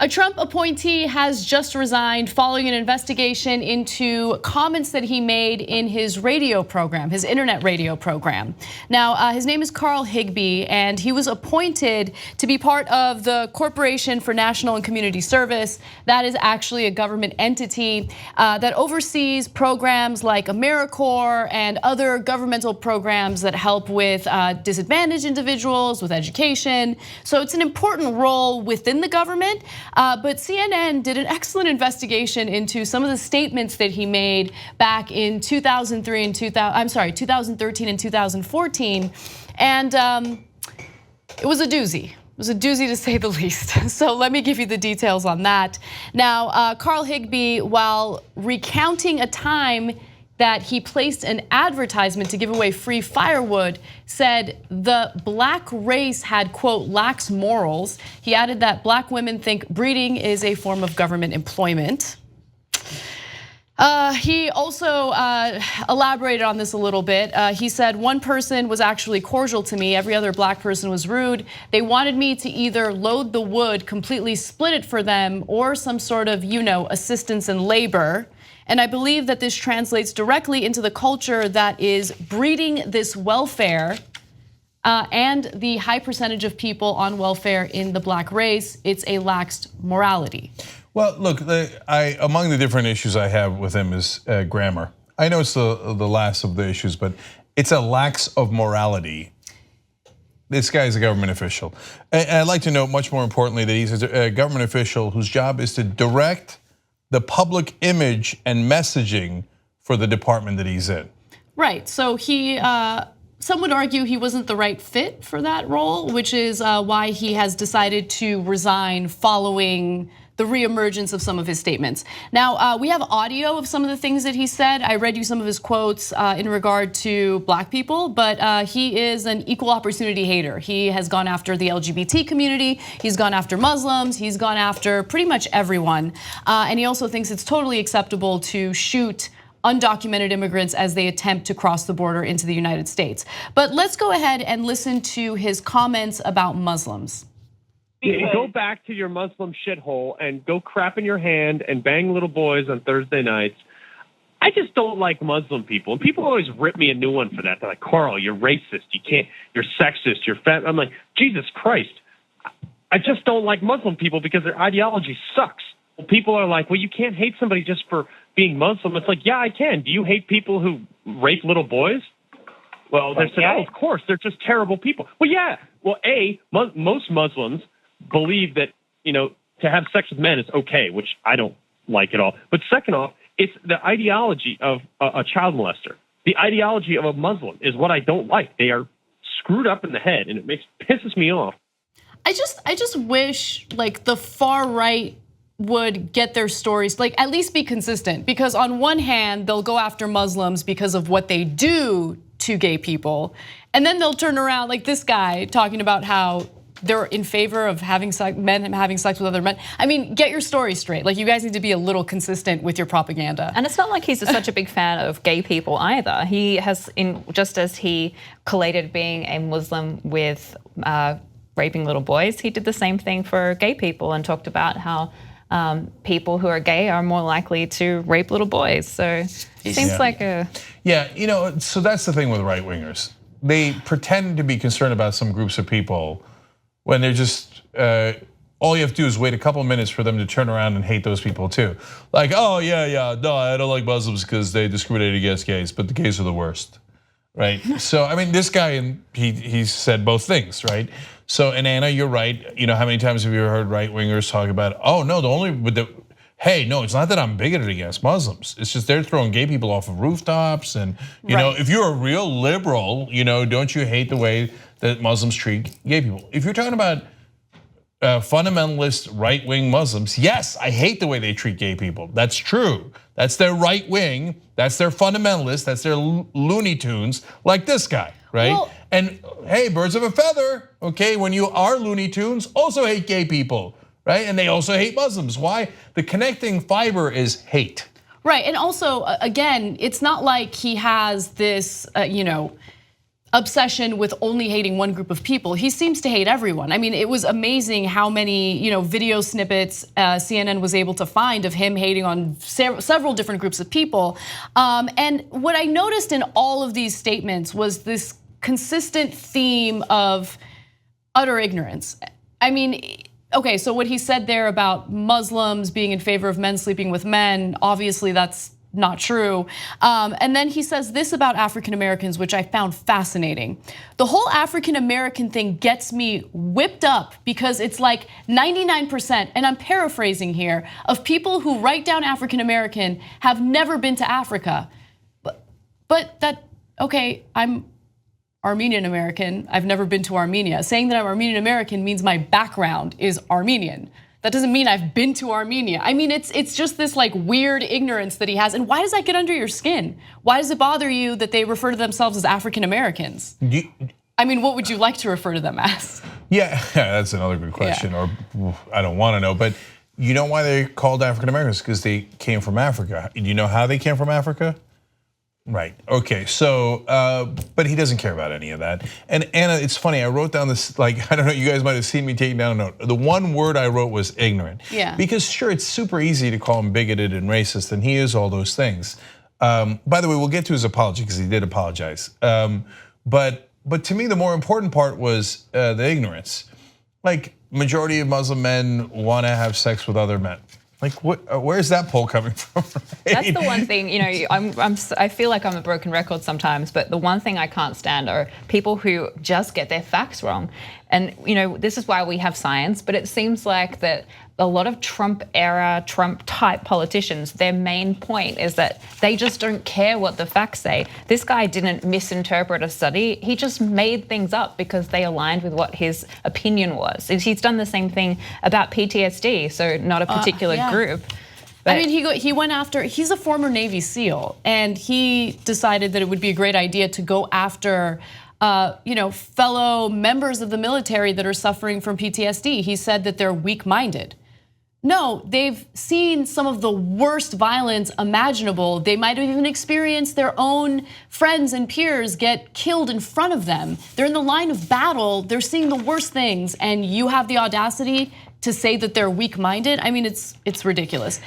A Trump appointee has just resigned following an investigation into comments that he made in his radio program, his internet radio program. Now, his name is Carl Higbie, and he was appointed to be part of the Corporation for National and Community Service. That is actually a government entity that oversees programs like AmeriCorps and other governmental programs that help with disadvantaged individuals, with education. So it's an important role within the government. But CNN did an excellent investigation into some of the statements that he made back in 2013 and 2014, and it was a doozy. It was a doozy to say the least. So let me give you the details on that. Now, Carl Higbie, while recounting a time that he placed an advertisement to give away free firewood, said the black race had, quote, lax morals. He added that black women think breeding is a form of government employment. He also elaborated on this a little bit. He said, one person was actually cordial to me, every other black person was rude. They wanted me to either load the wood, completely split it for them, or some sort of, assistance in labor. And I believe that this translates directly into the culture that is breeding this welfare and the high percentage of people on welfare in the black race. It's a laxed morality. Well, look, among the different issues I have with him is grammar. I know it's the last of the issues, but it's a lax of morality. This guy is a government official. And I'd like to note, much more importantly, that he's a government official whose job is to direct the public image and messaging for the department that he's in. Right, so some would argue he wasn't the right fit for that role, which is why he has decided to resign following the reemergence of some of his statements. Now, we have audio of some of the things that he said. I read you some of his quotes in regard to black people, but he is an equal opportunity hater. He has gone after the LGBT community, he's gone after Muslims, he's gone after pretty much everyone. And he also thinks it's totally acceptable to shoot undocumented immigrants as they attempt to cross the border into the United States. But let's go ahead and listen to his comments about Muslims. Go back to your Muslim shithole and go crap in your hand and bang little boys on Thursday nights. I just don't like Muslim people. And people always rip me a new one for that. They're like, Carl, you're racist. You're sexist. You're fat. I'm like, Jesus Christ. I just don't like Muslim people because their ideology sucks. Well, people are like, well, you can't hate somebody just for being Muslim. It's like, yeah, I can. Do you hate people who rape little boys? Well, they said, oh, of course, they're just terrible people. Well, yeah. Well, most Muslims believe that, to have sex with men is okay, which I don't like at all. But second off, it's the ideology of a child molester. The ideology of a Muslim is what I don't like. They are screwed up in the head, and it pisses me off. I just wish like the far right would get their stories, like at least be consistent, because on one hand, they'll go after Muslims because of what they do to gay people. And then they'll turn around like this guy talking about how they're in favor of men having sex with other men. I mean, get your story straight. Like, you guys need to be a little consistent with your propaganda. And it's not like he's such a big fan of gay people either. He has, just as he collated being a Muslim with raping little boys, he did the same thing for gay people and talked about how people who are gay are more likely to rape little boys. So it seems like a... Yeah, so that's the thing with right-wingers. They pretend to be concerned about some groups of people when they're just, all you have to do is wait a couple of minutes for them to turn around and hate those people too. Like, oh yeah, no, I don't like Muslims because they discriminate against gays, but the gays are the worst, right? So, I mean, this guy, he said both things, right? So, and Anna, you're right. How many times have you heard right-wingers talk about, oh no, hey, no, it's not that I'm bigoted against Muslims. It's just they're throwing gay people off of rooftops. And if you're a real liberal, don't you hate the way that Muslims treat gay people? If you're talking about fundamentalist right-wing Muslims, yes, I hate the way they treat gay people. That's true. That's their right wing. That's their fundamentalist. That's their Looney Tunes, like this guy, right? Well, and hey, birds of a feather, okay? When you are Looney Tunes, also hate gay people, right? And they also hate Muslims. Why? The connecting fiber is hate. Right, and also, again, it's not like he has this, obsession with only hating one group of people. He seems to hate everyone. I mean, it was amazing how many video snippets CNN was able to find of him hating on several different groups of people. And what I noticed in all of these statements was this consistent theme of utter ignorance. I mean, okay, so what he said there about Muslims being in favor of men sleeping with men, obviously that's not true. And then he says this about African Americans, which I found fascinating. The whole African American thing gets me whipped up because it's like 99%, and I'm paraphrasing here, of people who write down African American have never been to Africa. But that, okay, I'm Armenian American, I've never been to Armenia. Saying that I'm Armenian American means my background is Armenian. That doesn't mean I've been to Armenia. I mean, it's just this like weird ignorance that he has. And why does that get under your skin? Why does it bother you that they refer to themselves as African Americans? I mean, what would you like to refer to them as? Yeah, that's another good question, or I don't want to know. But you know why they're called African Americans? Because they came from Africa. Do you know how they came from Africa? Right, okay, so, but he doesn't care about any of that. And Anna, it's funny, I wrote down this, like, I don't know, you guys might have seen me taking down a note. The one word I wrote was ignorant. Yeah. Because sure, it's super easy to call him bigoted and racist, and he is all those things. By the way, we'll get to his apology, because he did apologize. But to me, the more important part was the ignorance. Like, majority of Muslim men wanna have sex with other men. Like, where's that poll coming from? That's the one thing, I feel like I'm a broken record sometimes, but the one thing I can't stand are people who just get their facts wrong. And this is why we have science, but it seems like that a lot of Trump-era, Trump-type politicians, their main point is that they just don't care what the facts say. This guy didn't misinterpret a study. He just made things up because they aligned with what his opinion was. He's done the same thing about PTSD, so not a particular group. I mean, he went after, he's a former Navy SEAL, and he decided that it would be a great idea to go after fellow members of the military that are suffering from PTSD. He said that they're weak-minded. No, they've seen some of the worst violence imaginable. They might have even experienced their own friends and peers get killed in front of them. They're in the line of battle, they're seeing the worst things, and you have the audacity to say that they're weak-minded? I mean, it's ridiculous.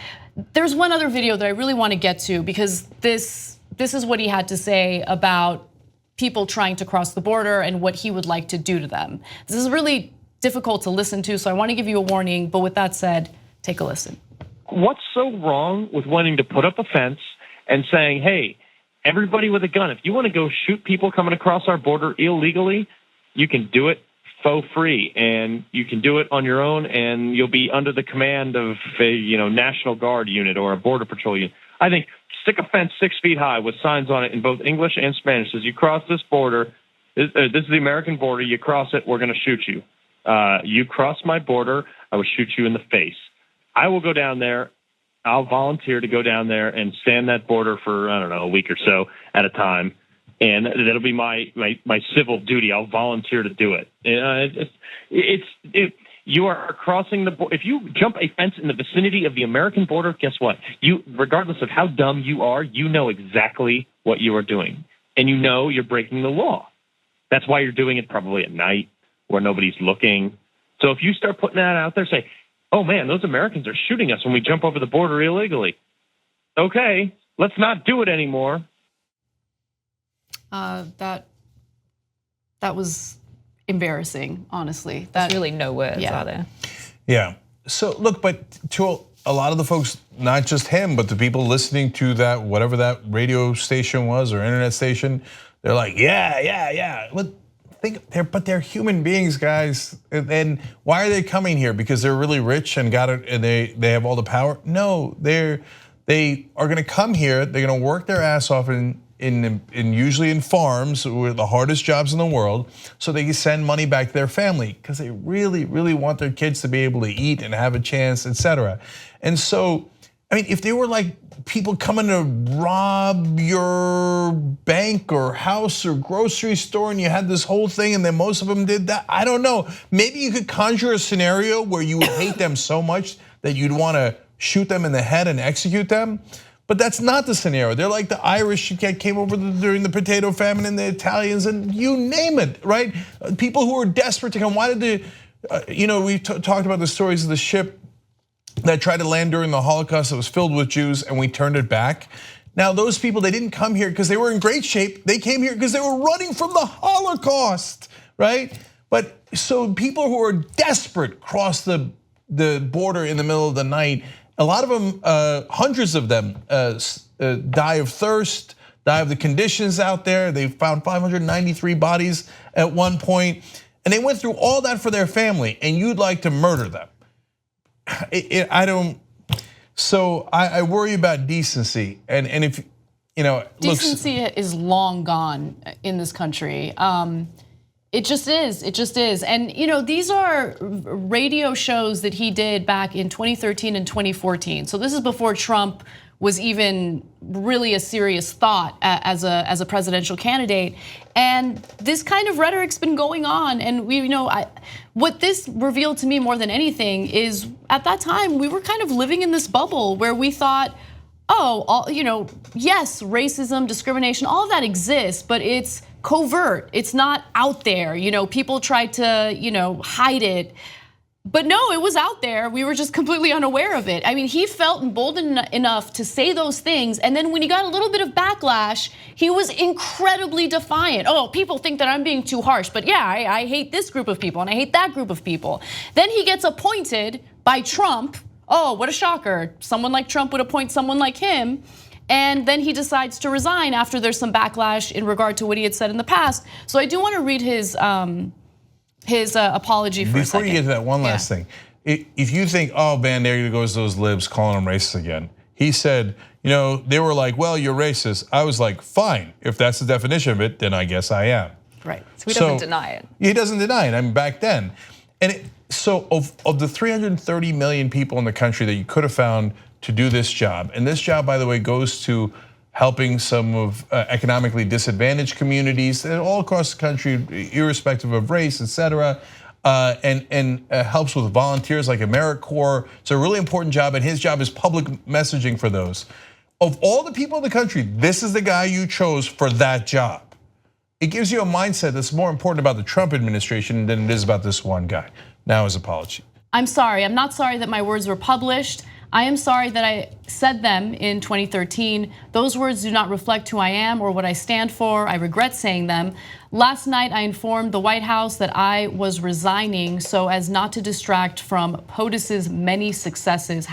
There's one other video that I really want to get to, because this is what he had to say about people trying to cross the border and what he would like to do to them. This is really difficult to listen to, so I want to give you a warning, but with that said, take a listen. What's so wrong with wanting to put up a fence and saying, hey, everybody with a gun, if you want to go shoot people coming across our border illegally, you can do it for free, and you can do it on your own, and you'll be under the command of a National Guard unit or a Border Patrol unit. I think stick a fence 6 feet high with signs on it in both English and Spanish. Says you cross this border, this is the American border, you cross it, we're going to shoot you. You cross my border, I will shoot you in the face. I will go down there, I'll volunteer to go down there and stand that border for, I don't know, a week or so at a time. And that'll be my civil duty. I'll volunteer to do it. You are crossing the border. If you jump a fence in the vicinity of the American border, guess what? You, regardless of how dumb you are, you know exactly what you are doing. And you know you're breaking the law. That's why you're doing it probably at night where nobody's looking. So if you start putting that out there, say, oh man, those Americans are shooting us when we jump over the border illegally. Okay, let's not do it anymore. That was embarrassing, honestly. There's really no words, are there? Yeah, so look, but to a lot of the folks, not just him, but the people listening to that, whatever that radio station was or internet station, they're like, yeah. But they're human beings, guys. And why are they coming here? Because they're really rich and got it, and they have all the power? No, they are gonna come here, they're gonna work their ass off in usually in farms, with the hardest jobs in the world, so they can send money back to their family because they really, really want their kids to be able to eat and have a chance, etc. And so, I mean, if they were like people coming to rob your bank or house or grocery store, and you had this whole thing, and then most of them did that, I don't know. Maybe you could conjure a scenario where you would hate them so much that you'd want to shoot them in the head and execute them. But that's not the scenario. They're like the Irish that came over during the potato famine, and the Italians, and you name it, right? People who were desperate to come. Why did we talked about the stories of the ship that tried to land during the Holocaust that was filled with Jews, and we turned it back. Now those people, they didn't come here because they were in great shape. They came here because they were running from the Holocaust, right? But so people who are desperate cross the border in the middle of the night. A lot of them, hundreds of them, die of thirst, die of the conditions out there. They found 593 bodies at one point, and they went through all that for their family, and you'd like to murder them. So I worry about decency, and if decency is long gone in this country. It just is. And these are radio shows that he did back in 2013 and 2014. So this is before Trump was even really a serious thought as a presidential candidate. And this kind of rhetoric's been going on. And what this revealed to me more than anything is at that time we were kind of living in this bubble where we thought, yes, racism, discrimination, all of that exists, but it's covert. It's not out there. People try to, hide it. But no, it was out there. We were just completely unaware of it. I mean, he felt emboldened enough to say those things. And then when he got a little bit of backlash, he was incredibly defiant. Oh, people think that I'm being too harsh. But yeah, I hate this group of people and I hate that group of people. Then he gets appointed by Trump. Oh, what a shocker. Someone like Trump would appoint someone like him. And then he decides to resign after there's some backlash in regard to what he had said in the past. So I do want to read his apology for a second. Before you get to that, one last thing. If you think, oh man, there goes those libs calling them racist again. He said, they were like, well, you're racist. I was like, fine, if that's the definition of it, then I guess I am. Right, so he doesn't deny it. He doesn't deny it, I mean, back then. And so of the 330 million people in the country that you could have found to do this job, and this job, by the way, goes to helping some of economically disadvantaged communities all across the country, irrespective of race, et cetera, and helps with volunteers like AmeriCorps. It's a really important job, and his job is public messaging for those. Of all the people in the country, this is the guy you chose for that job. It gives you a mindset that's more important about the Trump administration than it is about this one guy. Now his apology. I'm sorry, I'm not sorry that my words were published. I am sorry that I said them in 2013. Those words do not reflect who I am or what I stand for. I regret saying them. Last night, I informed the White House that I was resigning so as not to distract from POTUS's many successes,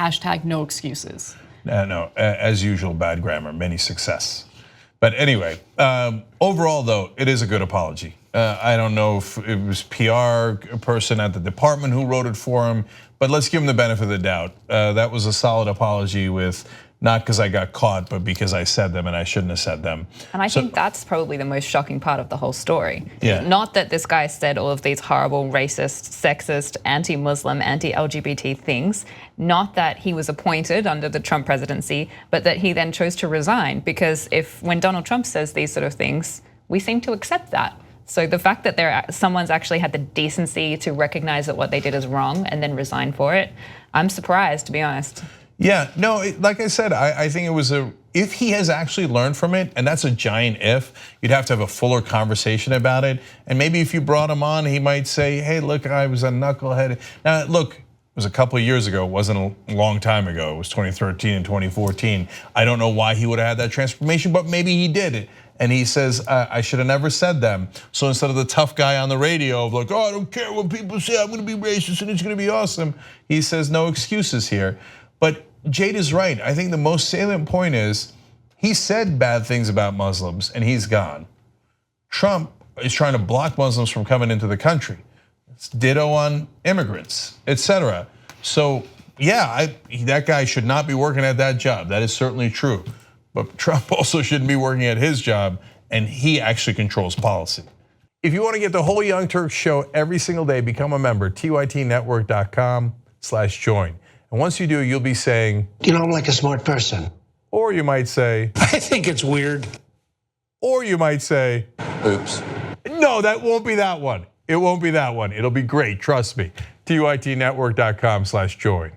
#no excuses. No, as usual, bad grammar, many success. But anyway, overall though, it is a good apology. I don't know if it was PR person at the department who wrote it for him, but let's give him the benefit of the doubt. That was a solid apology with, not because I got caught, but because I said them and I shouldn't have said them. And I think that's probably the most shocking part of the whole story. Yeah. Not that this guy said all of these horrible, racist, sexist, anti-Muslim, anti-LGBT things. Not that he was appointed under the Trump presidency, but that he then chose to resign. Because when Donald Trump says these sort of things, we seem to accept that. So the fact that someone's actually had the decency to recognize that what they did is wrong and then resign for it, I'm surprised, to be honest. Yeah, no, like I said, I think it was if he has actually learned from it, and that's a giant if, you'd have to have a fuller conversation about it. And maybe if you brought him on, he might say, hey, look, I was a knucklehead. Now, look, it was a couple of years ago, it wasn't a long time ago. It was 2013 and 2014. I don't know why he would have had that transformation, but maybe he did. And he says, I should have never said them. So instead of the tough guy on the radio of like, oh, I don't care what people say, I'm gonna be racist and it's gonna be awesome. He says no excuses here. But Jayde is right. I think the most salient point is he said bad things about Muslims and he's gone. Trump is trying to block Muslims from coming into the country. It's ditto on immigrants, et cetera. So yeah, that guy should not be working at that job. That is certainly true. But Trump also shouldn't be working at his job, and he actually controls policy. If you want to get the whole Young Turks show every single day, become a member, tytnetwork.com/join. And once you do, you'll be saying, I'm like a smart person. Or you might say, I think it's weird. Or you might say, oops. No, that won't be that one. It won't be that one. It'll be great, trust me. tytnetwork.com/join.